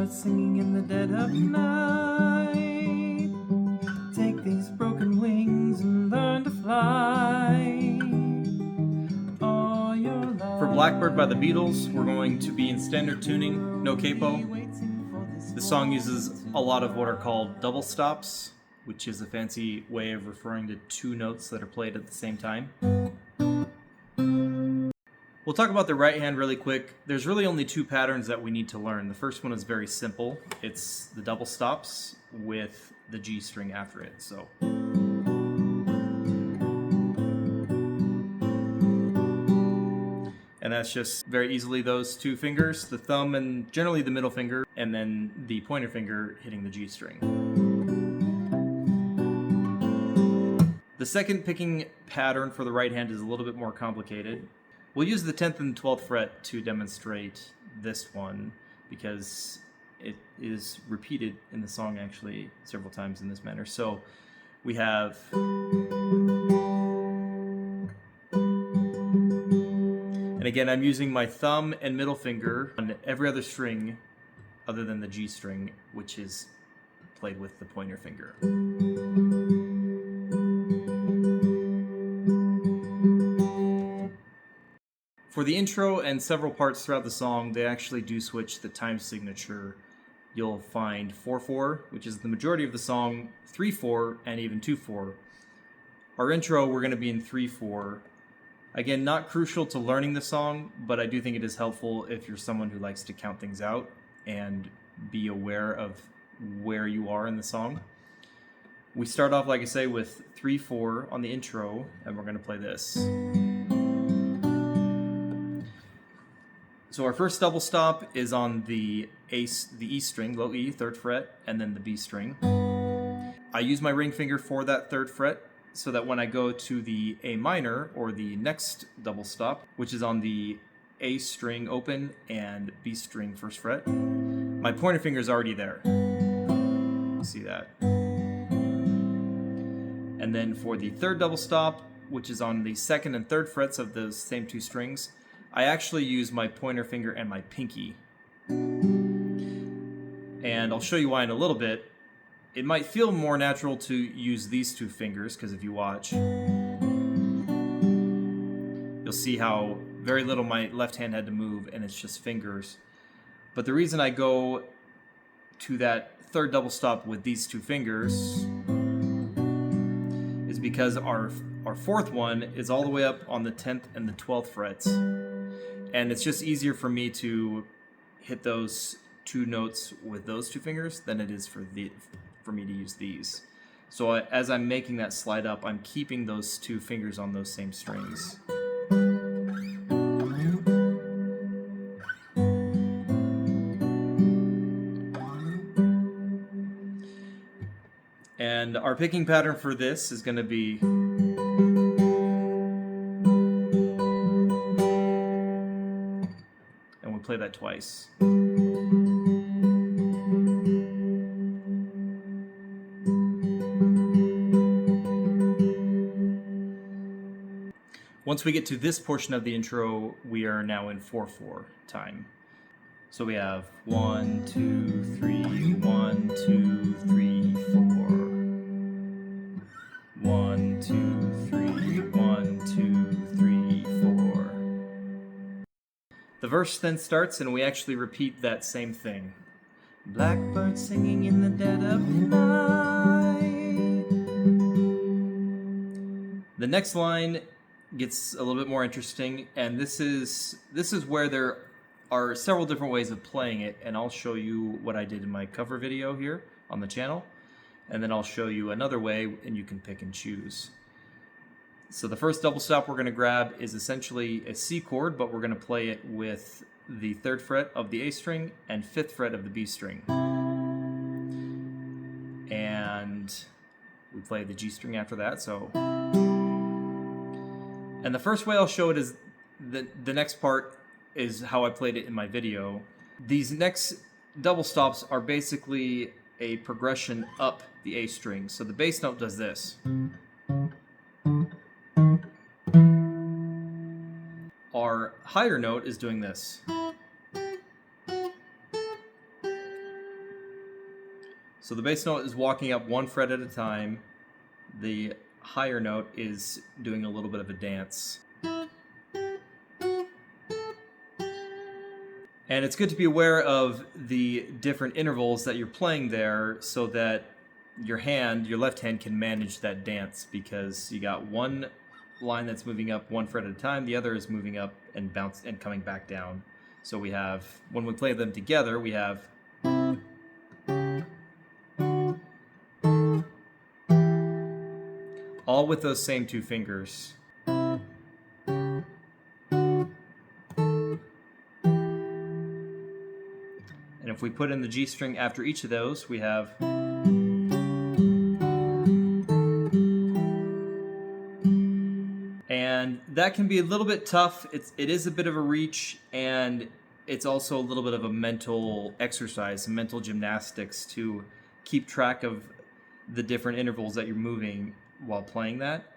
Blackbird singing in the dead of night. Take these broken wings and learn to fly. All your life. For Blackbird by the Beatles, we're going to be in standard tuning, no capo. The song uses a lot of what are called double stops, which is a fancy way of referring to two notes that are played at the same time. We'll talk about the right hand really quick. There's really only two patterns that we need to learn. The first one is very simple. It's the double stops with the G string after it. So and that's just very easily those two fingers, the thumb and generally the middle finger, and then the pointer finger hitting the G string. The second picking pattern for the right hand is a little bit more complicated. We'll use the 10th and 12th fret to demonstrate this one because it is repeated in the song actually several times in this manner. So we have, and again I'm using my thumb and middle finger on every other string other than the G string, which is played with the pointer finger. For the intro and several parts throughout the song, they actually do switch the time signature. You'll find 4/4, which is the majority of the song, 3/4, and even 2/4. Our intro, we're going to be in 3/4. Again, not crucial to learning the song, but I do think it is helpful if you're someone who likes to count things out and be aware of where you are in the song. We start off, like I say, with 3/4 on the intro, and we're going to play this. So our first double stop is on the E string, low E, 3rd fret, and then the B string. I use my ring finger for that 3rd fret so that when I go to the A minor, or the next double stop, which is on the A string open and B string 1st fret, my pointer finger is already there. See that? And then for the 3rd double stop, which is on the 2nd and 3rd frets of those same two strings, I actually use my pointer finger and my pinky. And I'll show you why in a little bit. It might feel more natural to use these two fingers, because if you watch, you'll see how very little my left hand had to move, and it's just fingers. But the reason I go to that 3rd double stop with these two fingers is because our 4th one is all the way up on the 10th and the 12th frets. And it's just easier for me to hit those two notes with those two fingers than it is for me to use these. So as I'm making that slide up, I'm keeping those two fingers on those same strings. And our picking pattern for this is going to be, and we'll play that twice. Once we get to this portion of the intro, we are now in 4/4 time. So we have 1, 2, 3, 1, 2, 3, 4. 1, 2, 3, 1, 2, 3, 4. The verse then starts, and we actually repeat that same thing. Blackbird singing in the dead of night. The next line gets a little bit more interesting, and this is where there are several different ways of playing it, and I'll show you what I did in my cover video here on the channel, and then I'll show you another way, and you can pick and choose. So the first double stop we're going to grab is essentially a C chord, but we're going to play it with the 3rd fret of the A string and 5th fret of the B string. And we play the G string after that, so. And the first way I'll show it is the next part is how I played it in my video. These next double stops are basically a progression up the A string. So the bass note does this. Our higher note is doing this. So the bass note is walking up one fret at a time. The higher note is doing a little bit of a dance. And it's good to be aware of the different intervals that you're playing there so that your left hand can manage that dance, because you got one line that's moving up one fret at a time, the other is moving up and coming back down. So we have, when we play them together, we have all with those same two fingers. And if we put in the G string after each of those, we have and that can be a little bit tough. It is a bit of a reach, and it's also a little bit of a mental exercise, mental gymnastics to keep track of the different intervals that you're moving while playing that.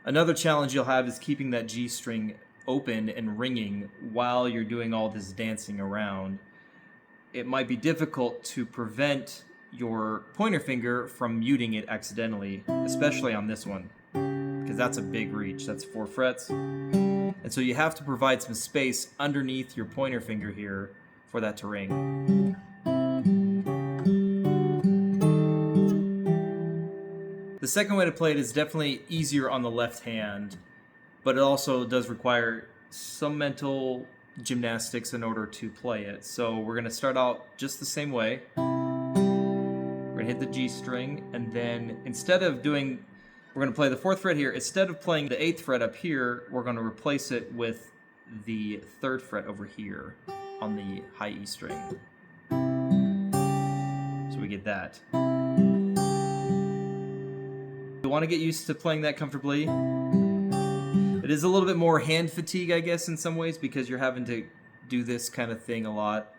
Another challenge you'll have is keeping that G string open and ringing while you're doing all this dancing around. It might be difficult to prevent your pointer finger from muting it accidentally, especially on this one, because that's a big reach. That's 4 frets. And so you have to provide some space underneath your pointer finger here for that to ring. The second way to play it is definitely easier on the left hand, but it also does require some mental gymnastics in order to play it. So we're going to start out just the same way. We're going to hit the G string, and then we're going to play the 4th fret here. Instead of playing the 8th fret up here, we're going to replace it with the 3rd fret over here on the high E string. So we get that. You want to get used to playing that comfortably. It is a little bit more hand fatigue, I guess, in some ways, because you're having to do this kind of thing a lot.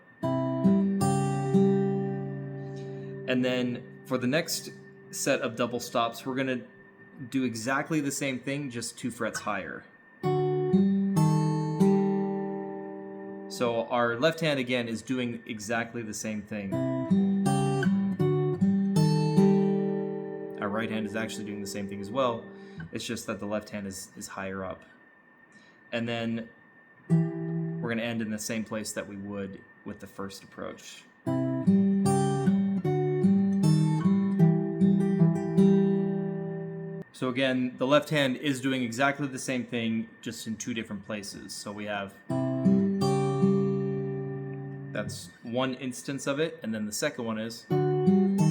And then for the next set of double stops, we're going to do exactly the same thing, just 2 frets higher. So our left hand, again, is doing exactly the same thing. Our right hand is actually doing the same thing as well. It's just that the left hand is higher up. And then we're going to end in the same place that we would with the first approach. So again, the left hand is doing exactly the same thing, just in 2 different places. So we have, that's one instance of it, and then the second one is, and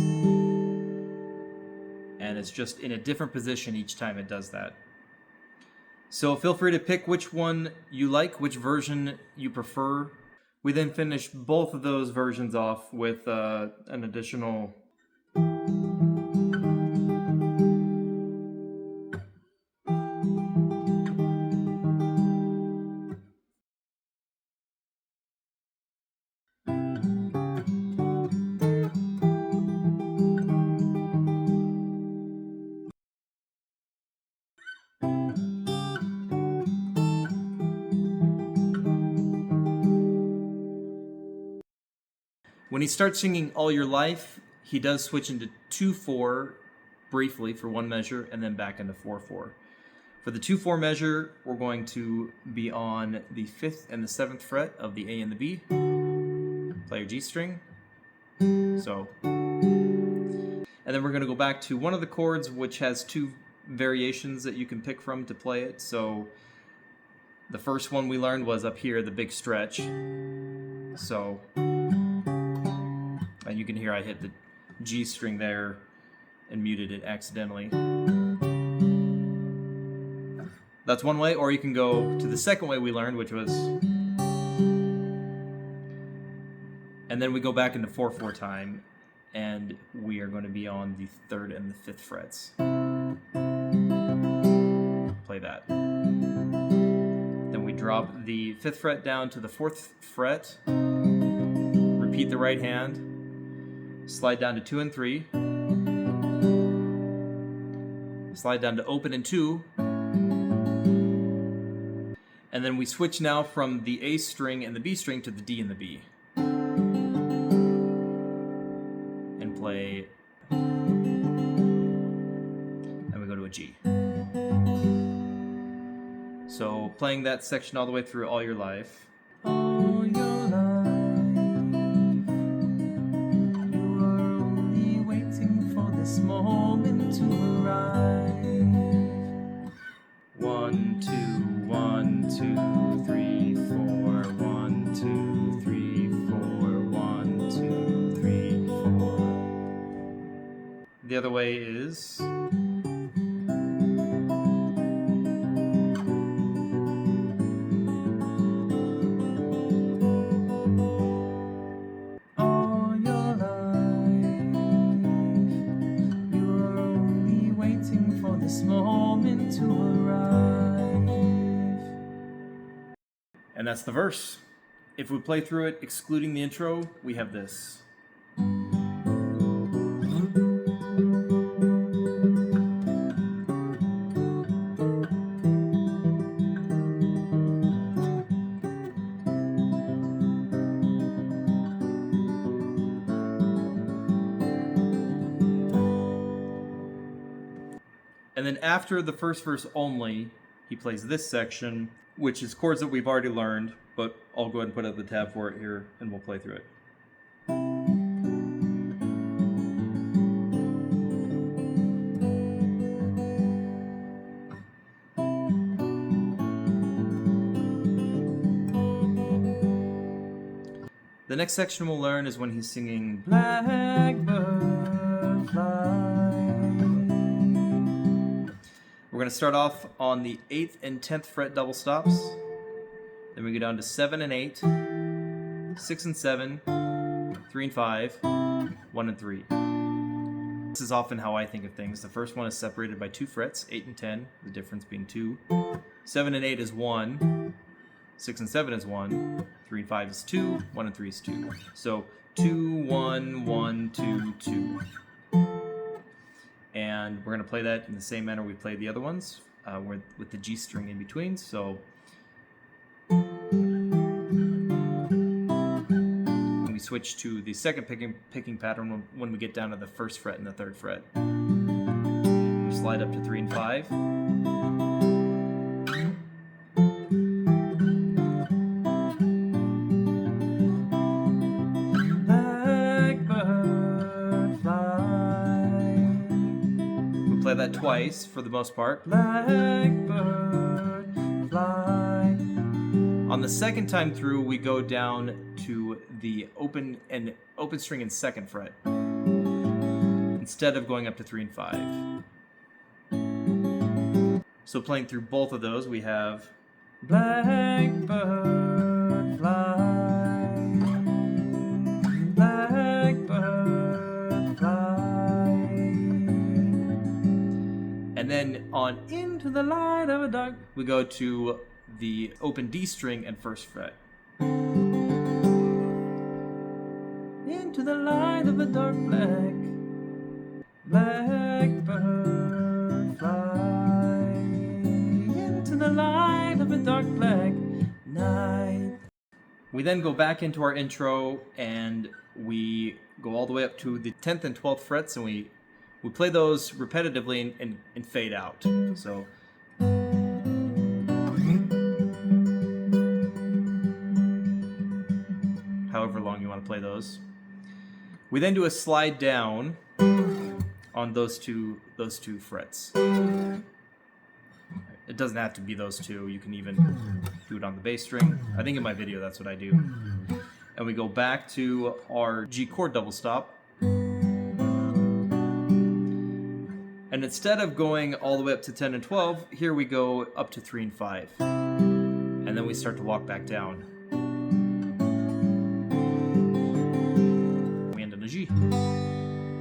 it's just in a different position each time it does that. So feel free to pick which one you like, which version you prefer. We then finish both of those versions off with an additional When he starts singing All Your Life, he does switch into 2/4 briefly for one measure, and then back into 4/4. For the 2/4 measure, we're going to be on the 5th and the 7th fret of the A and the B. Play your G string. So. And then we're going to go back to one of the chords, which has 2 variations that you can pick from to play it. So the first one we learned was up here, the big stretch. So. And you can hear I hit the G string there and muted it accidentally. That's one way, or you can go to the second way we learned, which was, and then we go back into 4/4 time, and we are going to be on the 3rd and the 5th frets. Play that. Then we drop the 5th fret down to the 4th fret, repeat the right hand, slide down to 2 and 3, slide down to open and 2, And then we switch now from the A string and the B string to the D and the B. And play. And we go to a G. So playing that section all the way through all your life. All your life, you are only waiting for this moment to arrive. 1, 2, 1, 2, 3, 4. 1, 2, 3, 4. 1, 2, 3, 4. The other way is. All your life, you are only waiting for this moment to arrive. And that's the verse. If we play through it, excluding the intro, we have this. And then after the first verse only, he plays this section, which is chords that we've already learned, but I'll go ahead and put up the tab for it here, and we'll play through it. The next section we'll learn is when he's singing Blackbird fly. We're going to start off on the 8th and 10th fret double stops. Then we go down to 7 and 8, 6 and 7, 3 and 5, 1 and 3. This is often how I think of things. The first one is separated by 2 frets, 8 and 10, the difference being 2. 7 and 8 is 1, 6 and 7 is 1, 3 and 5 is 2, 1 and 3 is 2. So 2, 1, 1, 2, 2. And we're going to play that in the same manner we played the other ones, with the G string in between. So we switch to the second picking pattern when we get down to the 1st fret and the 3rd fret. We slide up to 3 and 5. Play that twice for the most part. Blackbird fly. On the second time through, we go down to the open string and 2nd fret instead of going up to 3 and 5. So playing through both of those, we have Blackbird fly. Blackbird fly. And then on Into the Light of a Dark, we go to the open D string and 1st fret. Into the light of a dark blackbird fly. Into the light of a dark black night. We then go back into our intro and we go all the way up to the 10th and 12th frets, and we play those repetitively and fade out. So however long you want to play those. We then do a slide down on those two frets. It doesn't have to be those two. You can even do it on the bass string. I think in my video that's what I do. And we go back to our G chord double stop. And instead of going all the way up to 10 and 12, here we go up to 3 and 5. And then we start to walk back down. We end on a G.